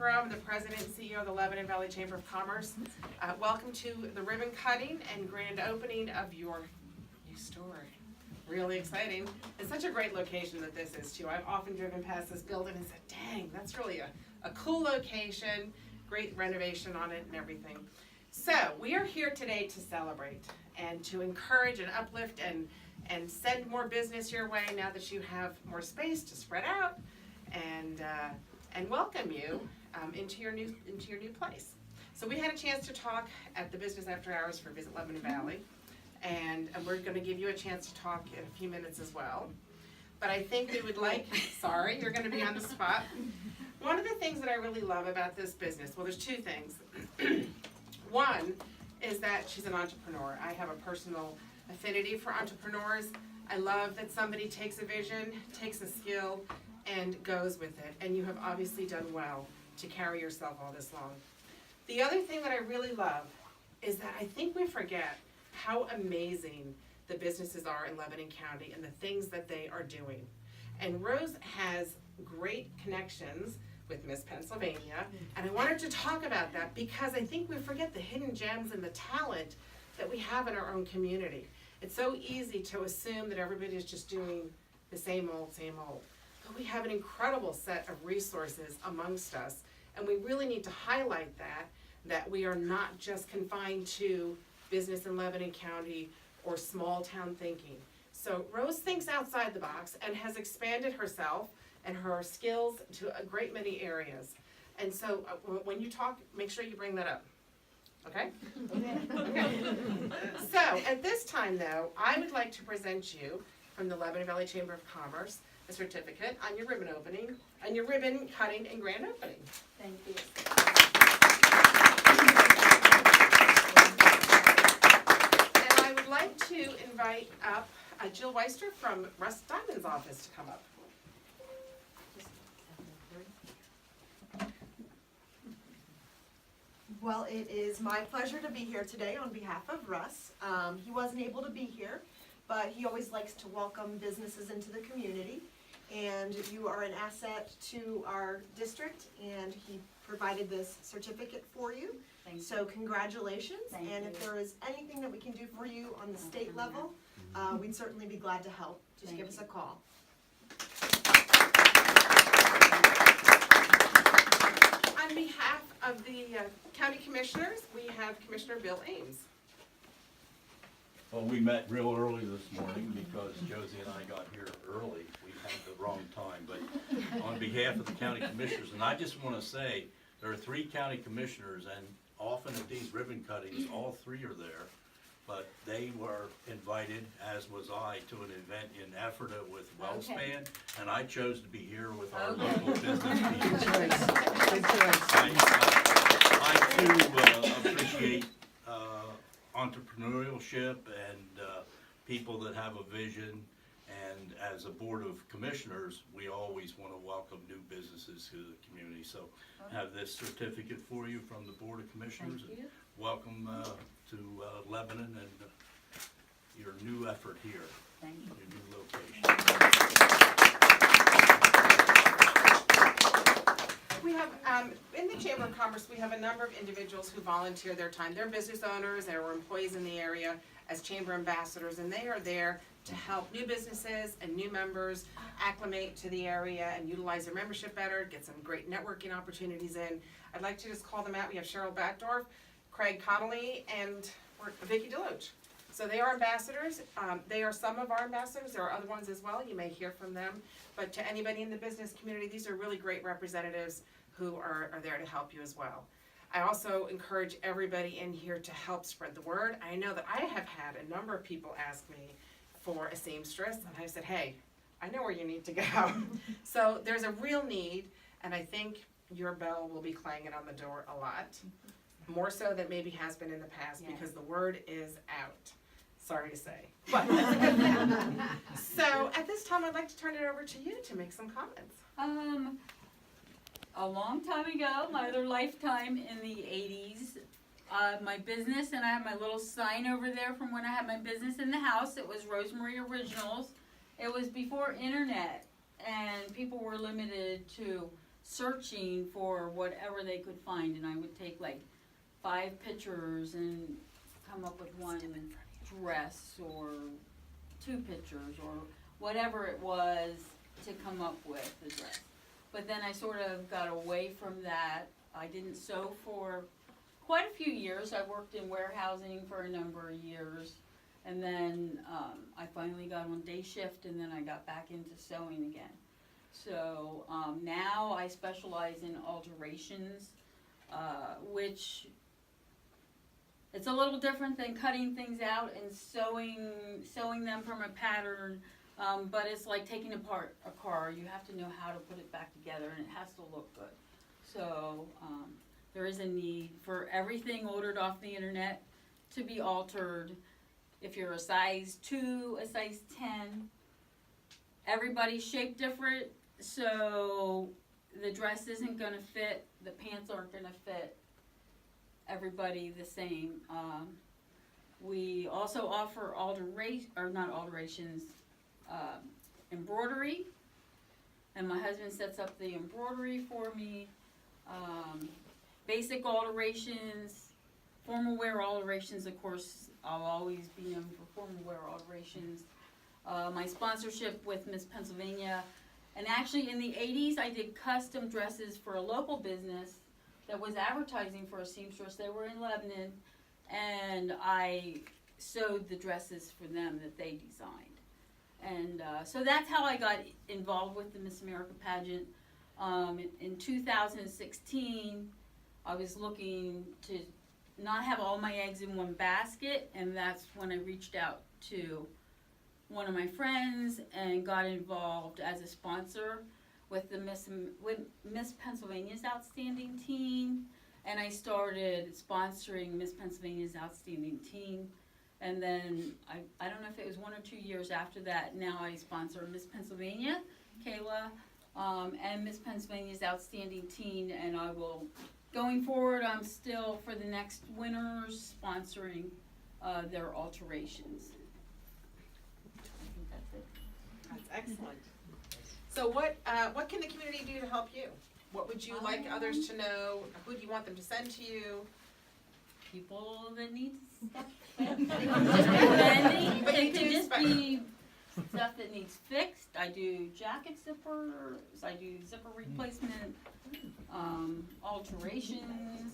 Groh. I'm the President and CEO of the Lebanon Valley Chamber of Commerce. Welcome to the ribbon cutting and grand opening of your new store. Really exciting. It's such a great location that this is too. I've often driven past this building and said, dang, that's really a cool location, great renovation on it and everything. So we are here today to celebrate and to encourage and uplift and send more business your way now that you have more space to spread out and welcome you into your new place. So we had a chance to talk at the Business After Hours for Visit Lebanon Valley, and we're going to give you a chance to talk in a few minutes as well. But I think we would like, sorry, you're going to be on the spot. One of the things that I really love about this business, well, there's two things. One is that she's an entrepreneur. I have a personal affinity for entrepreneurs. I love that somebody takes a vision, takes a skill, and goes with it. And you have obviously done well to carry yourself all this long. The other thing that I really love is that I think we forget how amazing the businesses are in Lebanon County and the things that they are doing. And Rose has great connections with Miss Pennsylvania, and I wanted to talk about that because I think we forget the hidden gems and the talent that we have in our own community. It's so easy to assume that everybody is just doing the same old. But we have an incredible set of resources amongst us, and we really need to highlight that we are not just confined to business in Lebanon County or small town thinking. So Rose thinks outside the box and has expanded herself and her skills to a great many areas. And so when you talk, make sure you bring that up. Okay? Okay. So at this time though, I would like to present you from the Lebanon Valley Chamber of Commerce a certificate on your ribbon opening, on your ribbon cutting and grand opening. Thank you. And I would like to invite up Jill Weister from Russ Diamond's office to come up. Well, it is my pleasure to be here today on behalf of Russ. He wasn't able to be here, but he always likes to welcome businesses into the community. And you are an asset to our district, and he provided this certificate for you. Thank you. So congratulations. Thank and you. if there is anything that we can do for you on the state level, we'd certainly be glad to help. Just Thank give us a call. On behalf of the county commissioners, we have Commissioner Bill Ames. Well, we met real early this morning because Josie and I got here early. We had the wrong time, but on behalf of the county commissioners, and I just want to say, there are 3 county commissioners, and often at these ribbon cuttings, all 3 are there, but they were invited, as was I, to an event in Ephrata with WellSpan, and I chose to be here with our local business people. I too appreciate entrepreneurship and people that have a vision, and as a board of commissioners, we always want to welcome new businesses to the community. So I have this certificate for you from the board of commissioners. Thank you. Welcome to Lebanon and your new effort here, Thank you. your new location. We have, in the Chamber of Commerce, we have a number of individuals who volunteer their time. They're business owners, they're employees in the area as chamber ambassadors, and they are there to help new businesses and new members acclimate to the area and utilize their membership better, get some great networking opportunities in. I'd like to just call them out. We have Cheryl Backdorf, Craig Connolly, and Vicki Deloach. So they are ambassadors. They are some of our ambassadors. There are other ones as well. You may hear from them. But to anybody in the business community, these are really great representatives who are there to help you as well. I also encourage everybody in here to help spread the word. I know that I have had a number of people ask me for a seamstress, and I said, hey, I know where you need to go. So there's a real need, and I think your bell will be clanging on the door a lot, more so than maybe has been in the past, because the word is out. Sorry to say, but that's a good thing. So at this time, I'd like to turn it over to you to make some comments. A long time ago, my other lifetime in the 80s, my business, and I have my little sign over there from when I had my business in the house. It was Rosemary Originals. It was before internet, and people were limited to searching for whatever they could find, and I would take like 5 pictures and come up with one dress or 2 pictures or whatever it was to come up with the dress. But then I sort of got away from that. I didn't sew for quite a few years. I worked in warehousing for a number of years, and then I finally got on day shift, and then I got back into sewing again. So now I specialize in alterations, which it's a little different than cutting things out and sewing them from a pattern, but it's like taking apart a car. You have to know how to put it back together, and it has to look good. So there is a need for everything ordered off the internet to be altered. If you're a size 2, a size 10, everybody's shaped different, so the dress isn't gonna fit, the pants aren't gonna fit everybody the same. We also offer embroidery, and my husband sets up the embroidery for me. Basic alterations, formal wear alterations, of course, I'll always be known for formal wear alterations. My sponsorship with Miss Pennsylvania, and actually in the 80s I did custom dresses for a local business that was advertising for a seamstress. They were in Lebanon, and I sewed the dresses for them that they designed. And so that's how I got involved with the Miss America pageant. In 2016, I was looking to not have all my eggs in one basket, and that's when I reached out to one of my friends and got involved as a sponsor with the Miss Pennsylvania's Outstanding Teen, and I started sponsoring Miss Pennsylvania's Outstanding Teen, and then I don't know if it was 1 or 2 years after that, now I sponsor Miss Pennsylvania, Kayla, and Miss Pennsylvania's Outstanding Teen, and I will, going forward, I'm still, for the next winners, sponsoring their alterations. I think that's it. That's excellent. So what can the community do to help you? What would you like others to know? Who do you want them to send to you? People that need stuff. But you It could do just spec- be stuff that needs fixed. I do jacket zippers, I do zipper replacement, alterations,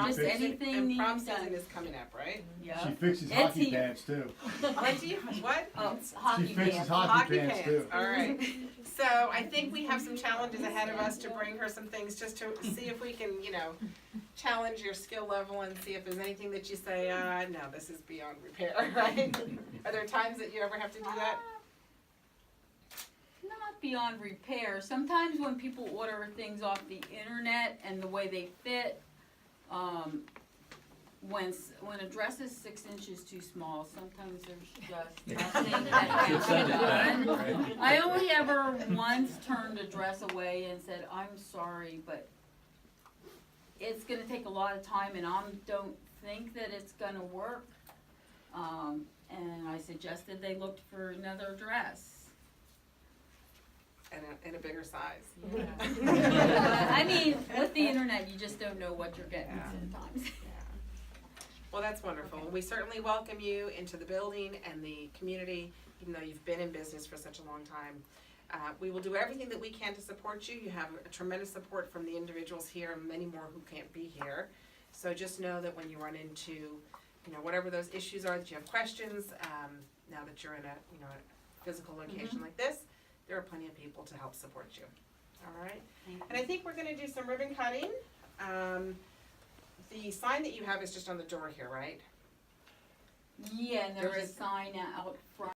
just fixes- anything And needs prom season done. is coming up, right? Yeah. She fixes It's hockey here. pants too. What do you, what? Oh, hockey She fixes pants. hockey pants too. All right. So I think we have some challenges ahead of us to bring her some things just to see if we can, challenge your skill level and see if there's anything that you say, no, this is beyond repair, right? Are there times that you ever have to do that? Not beyond repair. Sometimes when people order things off the internet and the way they fit, when a dress is 6 inches too small, sometimes there's just nothing that Should can send be it back, done. right? I only ever once turned a dress away and said, I'm sorry, but it's gonna take a lot of time and I don't think that it's gonna work. And I suggested they looked for another dress. In a bigger size. I mean, with the internet, you just don't know what you're getting sometimes. Well, that's wonderful. We certainly welcome you into the building and the community, even though you've been in business for such a long time. We will do everything that we can to support you. You have a tremendous support from the individuals here and many more who can't be here. So just know that when you run into, whatever those issues are, that you have questions, now that you're in a physical location like this, there are plenty of people to help support you. All right? And I think we're gonna do some ribbon cutting. The sign that you have is just on the door here, right? Yeah, and There there's a is- sign out front.